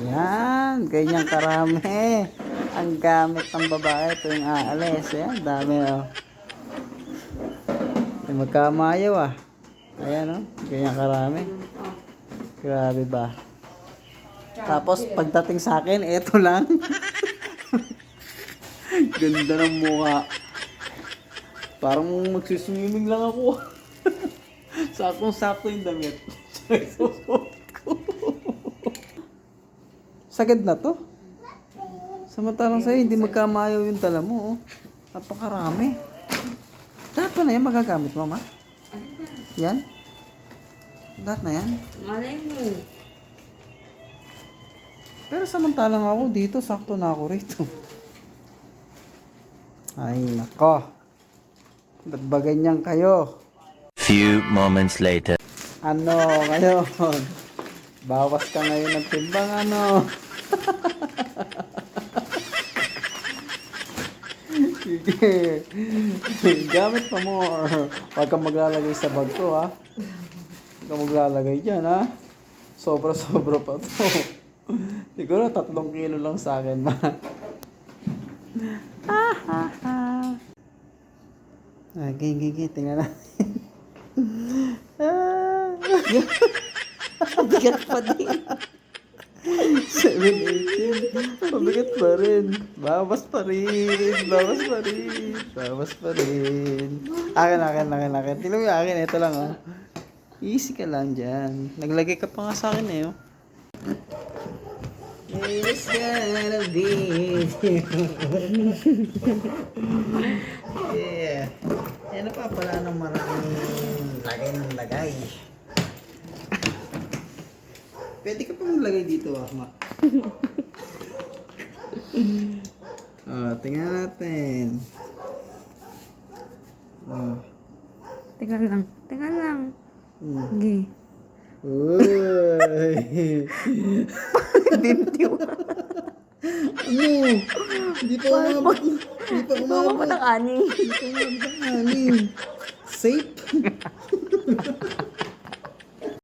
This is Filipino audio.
Yan, ganyan karami. Ang gamit ng babae tuwing aalis. Yan, dami oh. Ay, magkamayaw ah. Ayan oh, ganyan karami. Grabe ba? Tapos pagdating sa akin, eto lang. Ganda ng mukha. Parang magsiswimming lang ako. Sakong-sakto yung damit. Susuot ko. Sagad na to. Samantalang sa'yo, hindi magkamayaw yung tala mo. Oh. Napakarami. Lahat na yan magagamit mo, ma? Yan? Lahat na yan? Malay mo. Pero samantalang ako dito, sakto na ako rito. Ay, nako. Ba't ba ganyan kayo? Few moments later. Ano ngayon? Bawas ka ngayon ng timbang, ano? Sige. Gamit pa mo. Huwag kang maglalagay sa bag ko, ha? Huwag kang maglalagay dyan, ha? Sobra-sobra pa to. Siguro 3 kilo lang sa akin, ma. Gigi, tingnan natin. Bigat pa din. 7-18. Mabigat pa rin. Bawas pa rin. Bawas pa rin. Bawas pa rin. Akin. Tingnan mo yung akin. Ito lang, oh. Easy ka lang dyan. Naglagay ka pa nga sa akin, eh, oh. It's gonna be. Yeah. Yan na pa pala ng maraming lagay ng lagay. Pwede ka pa maglagay dito, ah, ma. Tingnan natin. Teka lang. Sige. Uy! Bintiw. Ano? Hindi pa umabot. Hindi pa Gumawa umabot. ko ng aning. Hindi pa umabot ang anim. Safe?